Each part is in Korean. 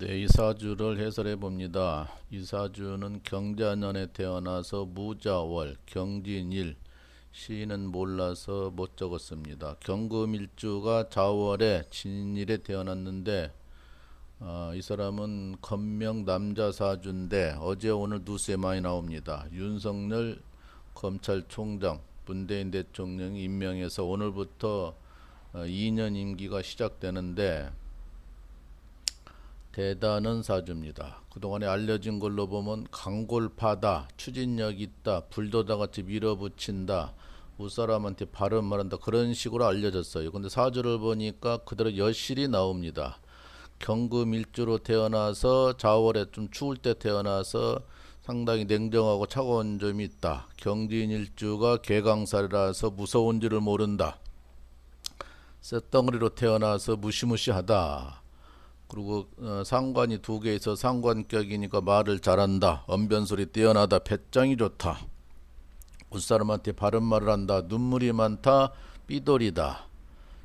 네, 이사주를 해설해 봅니다. 이사주는 경자년에 태어나서 무자월, 경진일, 시는 몰라서 못 적었습니다. 경금일주가 자월에 진일에 태어났는데 이 사람은 건명 남자 사주인데 어제 오늘 뉴스에 많이 나옵니다. 윤석열 검찰총장, 문재인 대통령이 임명해서 오늘부터 2년 임기가 시작되는데 대단한 사주입니다. 그동안에 알려진 걸로 보면 강골파다, 추진력 있다, 불도다 같이 밀어붙인다, 웃사람한테 바른 말한다 그런 식으로 알려졌어요. 근데 사주를 보니까 그대로 여실히 나옵니다. 경금일주로 태어나서 자월에 좀 추울 때 태어나서 상당히 냉정하고 차가운 점이 있다. 경진일주가 개강살이라서 무서운 줄을 모른다. 쇳덩어리로 태어나서 무시무시하다. 그리고 상관이 두 개 있어 상관격이니까 말을 잘한다. 언변소리 뛰어나다. 배짱이 좋다. 웃사람한테 바른 말을 한다. 눈물이 많다. 삐돌이다.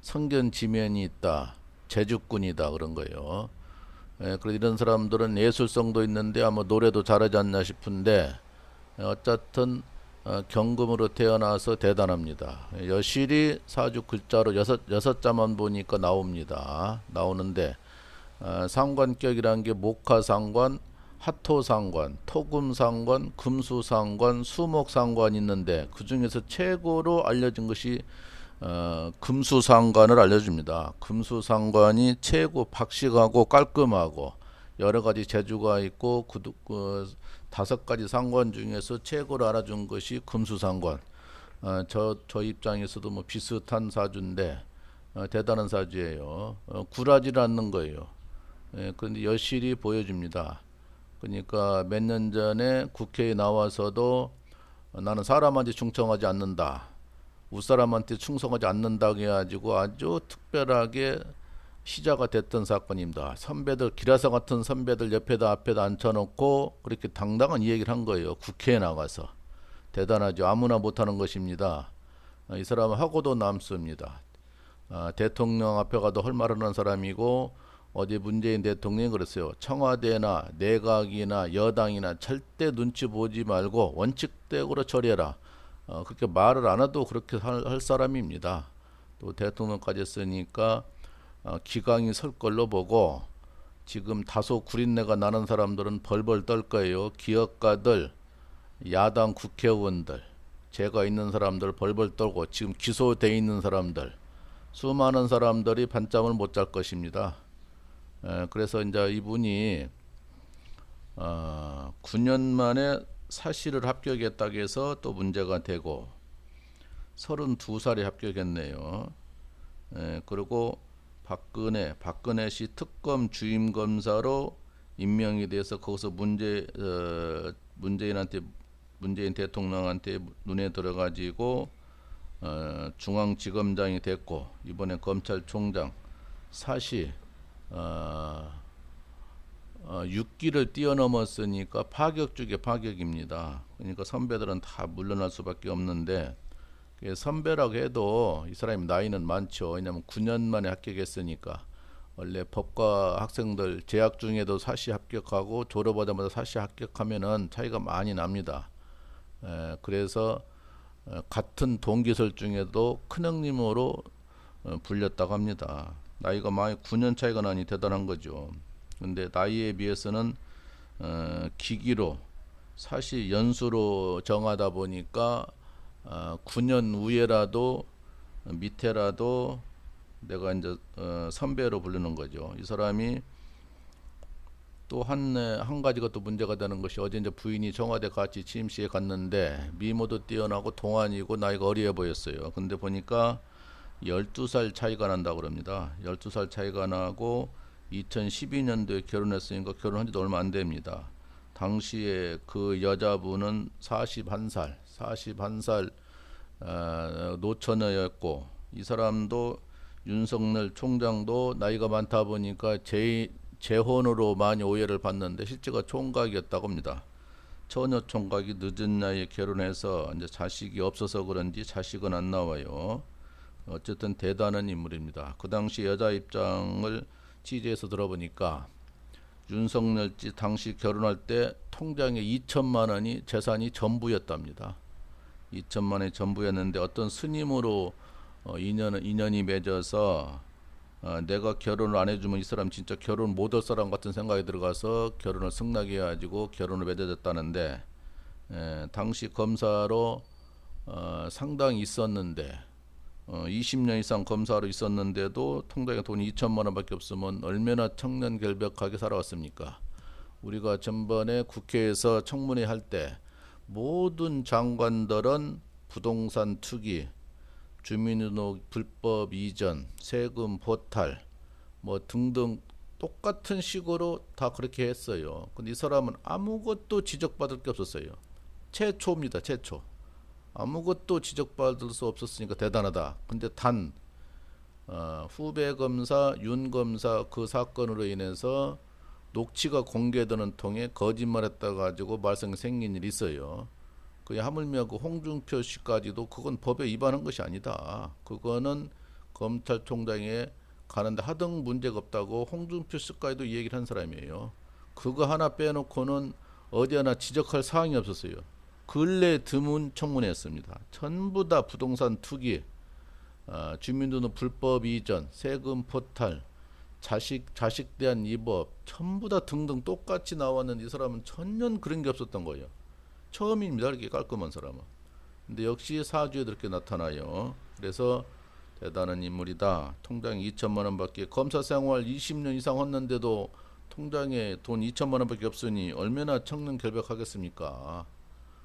성견 지면이 있다. 재주꾼이다 그런 거예요. 그래서 이런 사람들은 예술성도 있는데 아마 노래도 잘하지 않나 싶은데 어쨌든 경금으로 태어나서 대단합니다. 여실히 사주 글자로 여섯 자만 보니까 나옵니다. 나오는데 상관격이라는 게 목화상관, 화토상관, 토금상관, 금수상관, 수목상관이 있는데 그 중에서 최고로 알려진 것이 금수상관을 알려줍니다. 금수상관이 최고 박식하고 깔끔하고 여러 가지 재주가 있고 다섯 가지 상관 중에서 최고로 알아준 것이 금수상관. 저 입장에서도 뭐 비슷한 사주인데 대단한 사주예요. 굴하지 않는 거예요. 그런데 여실히 보여줍니다. 그러니까 몇 년 전에 국회에 나와서도 나는 사람한테 충성하지 않는다. 웃사람한테 충성하지 않는다고 해가지고 아주 특별하게 시자가 됐던 사건입니다. 선배들, 기라사 같은 선배들 옆에다 앞에다 앉혀놓고 그렇게 당당한 이야기를 한 거예요. 국회에 나가서. 대단하죠. 아무나 못하는 것입니다. 이 사람은 하고도 남습니다. 대통령 앞에 가도 할 말을 하는 사람이고 어제 문재인 대통령이 그랬어요. 청와대나 내각이나 여당이나 절대 눈치 보지 말고 원칙대로 처리해라. 그렇게 말을 안 해도 그렇게 할 사람입니다. 또 대통령까지 했으니까 기강이 설 걸로 보고 지금 다소 구린내가 나는 사람들은 벌벌 떨 거예요. 기업가들, 야당 국회의원들, 죄가 있는 사람들 벌벌 떨고 지금 기소돼 있는 사람들 수많은 사람들이 밤잠을 못 잘 것입니다. 그래서 이제 이분이 9년 만에 사시를 합격했다고 해서 또 문제가 되고 32살에 합격했네요. 그리고 박근혜 씨 특검 주임 검사로 임명이 돼서 거기서 문재인 대통령한테 눈에 들어가지고 중앙지검장이 됐고 이번에 검찰총장 사시 6기를 뛰어넘었으니까 파격 중에 파격입니다. 그러니까 선배들은 다 물러날 수밖에 없는데 선배라고 해도 이 사람이 나이는 많죠. 왜냐하면 9년 만에 합격했으니까 원래 법과 학생들 재학 중에도 사시 합격하고 졸업하자마자 사시 합격하면은 차이가 많이 납니다. 그래서 같은 동기설 중에도 큰형님으로 불렸다고 합니다. 나이가 많이 9년 차이가 나니 대단한 거죠. 근데 나이에 비해서는 기기로 사실 연수로 정하다 보니까 9년 위에라도 밑에라도 내가 이제 선배로 부르는 거죠. 이 사람이 또 한 가지가 또 문제가 되는 것이 어제 이제 부인이 청와대 같이 취임식에 갔는데 미모도 뛰어나고 동안이고 나이가 어리해 보였어요. 근데 보니까 12살 차이가 난다고 그럽니다. 12살 차이가 나고 2012년도에 결혼했으니까 결혼한 지도 얼마 안 됩니다. 당시에 그 여자분은 41살 노처녀였고 이 사람도 윤석열 총장도 나이가 많다 보니까 재혼으로 많이 오해를 받는데 실제가 총각이었다고 합니다. 처녀 총각이 늦은 나이에 결혼해서 이제 자식이 없어서 그런지 자식은 안 나와요. 어쨌든 대단한 인물입니다. 그 당시 여자 입장을 취재해서 들어보니까 윤석열 씨 당시 결혼할 때 통장에 2천만 원이 재산이 전부였답니다. 2천만 원이 전부였는데 어떤 스님으로 인연이 맺어서 내가 결혼을 안 해주면 이 사람 진짜 결혼 못 할 사람 같은 생각이 들어가서 결혼을 승낙해 가지고 결혼을 맺어졌다는데, 당시 검사로 상당히 있었는데 20년 이상 검사로 있었는데도 통장에 돈이 2천만 원밖에 없으면 얼마나 청년결백하게 살아왔습니까? 우리가 전번에 국회에서 청문회 할 때 모든 장관들은 부동산 투기, 주민등록 불법 이전, 세금 포탈 뭐 등등 똑같은 식으로 다 그렇게 했어요. 근데 이 사람은 아무것도 지적받을 게 없었어요. 최초입니다. 최초. 아무것도 지적받을 수 없었으니까 대단하다. 근데 단 후배 검사 윤 검사 그 사건으로 인해서 녹취가 공개되는 통에 거짓말했다 가지고 말썽이 생긴 일이 있어요. 그 하물며 그 홍준표 씨까지도 그건 법에 위반한 것이 아니다. 그거는 검찰총장에 가는데 하등 문제가 없다고 홍준표 씨까지도 이 얘기를 한 사람이에요. 그거 하나 빼놓고는 어디 하나 지적할 사항이 없었어요. 근래 드문 청문회였습니다. 전부 다 부동산 투기, 주민등록 불법 이전, 세금 포탈, 자식 대한 위법 전부 다 등등 똑같이 나왔는데 이 사람은 전혀 그런 게 없었던 거예요. 처음입니다. 이렇게 깔끔한 사람은. 근데 역시 사주에 그렇게 나타나요. 그래서 대단한 인물이다. 통장에 2천만 원밖에, 검사 생활 20년 이상 했는데도 통장에 돈 2천만 원밖에 없으니 얼마나 청렴결백하겠습니까?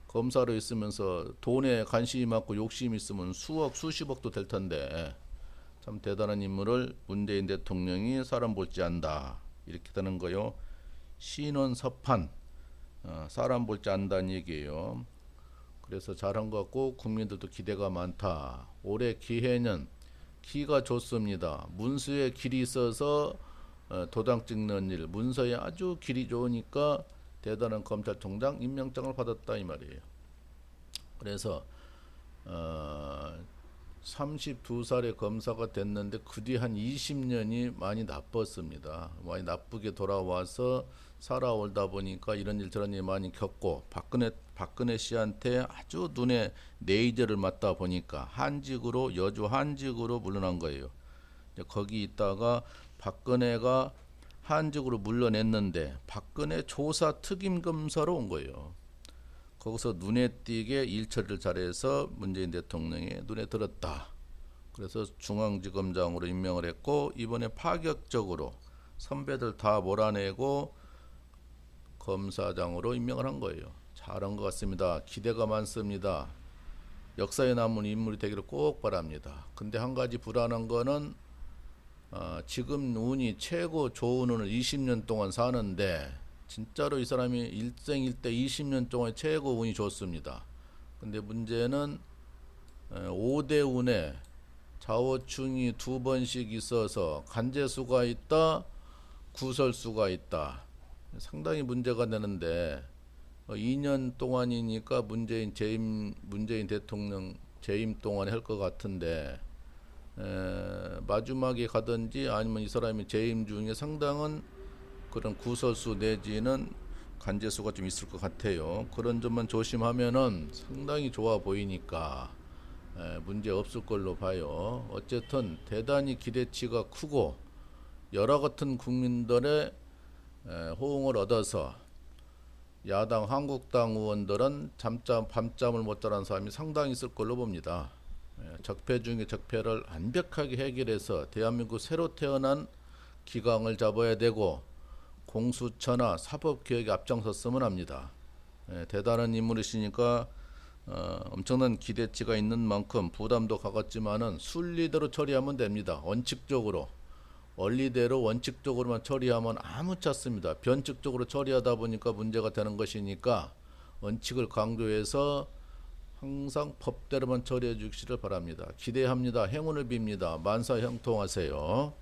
검사로 있으면서 돈에 관심이 많고 욕심이 있으면 수억 수십억도 될 텐데, 참 대단한 인물을 문재인 대통령이 사람 볼지 안다 이렇게 되는 거요. 신원섭판, 사람 볼지 안다는 얘기예요. 그래서 잘한 것 같고 국민들도 기대가 많다. 올해 기해는 기가 좋습니다. 문서에 길이 있어서 도장 찍는 일, 문서에 아주 길이 좋으니까 대단한 검찰총장 임명장을 받았다 이 말이에요. 그래서 32살의 검사가 됐는데 그 뒤 한 20년이 많이 나빴습니다. 많이 나쁘게 돌아와서 살아오다 보니까 이런 일 저런 일 많이 겪고, 박근혜 씨한테 아주 눈에 레이저를 맞다 보니까 한직으로, 여주 한직으로 물러난 거예요. 거기 있다가 박근혜가 한직으로 물러냈는데 박근혜 조사 특임 검사로 온 거예요. 거기서 눈에 띄게 일 처리를 잘해서 문재인 대통령의 눈에 들었다. 그래서 중앙지검장으로 임명을 했고, 이번에 파격적으로 선배들 다 몰아내고 검사장으로 임명을 한 거예요. 잘한 것 같습니다. 기대가 많습니다. 역사에 남은 인물이 되기를 꼭 바랍니다. 근데 한 가지 불안한 거는 지금 운이 최고 좋은 운을 20년 동안 사는데 진짜로 이 사람이 일생일대 20년 동안 최고 운이 좋습니다. 근데 문제는 5대 운에 좌우충이 2번씩 있어서 간제수가 있다, 구설수가 있다. 상당히 문제가 되는데 2년 동안이니까 문재인 대통령 재임 동안에 할 것 같은데, 마지막에 가든지 아니면 이 사람이 재임 중에 상당한 그런 구설수 내지는 간제수가 좀 있을 것 같아요. 그런 점만 조심하면은 상당히 좋아 보이니까 문제 없을 걸로 봐요. 어쨌든 대단히 기대치가 크고 여러 같은 국민들의 호응을 얻어서 야당 한국당 의원들은 밤잠을 못 자는 사람이 상당히 있을 걸로 봅니다. 적폐 중에 적폐를 완벽하게 해결해서 대한민국 새로 태어난 기강을 잡아야 되고 공수처나 사법개혁에 앞장섰으면 합니다. 대단한 인물이시니까 엄청난 기대치가 있는 만큼 부담도 가겠지만은 순리대로 처리하면 됩니다. 원칙적으로. 원리대로 원칙적으로만 처리하면 아무렇지 않습니다. 변칙적으로 처리하다 보니까 문제가 되는 것이니까 원칙을 강조해서 항상 법대로만 처리해 주시기를 바랍니다. 기대합니다. 행운을 빕니다. 만사 형통하세요.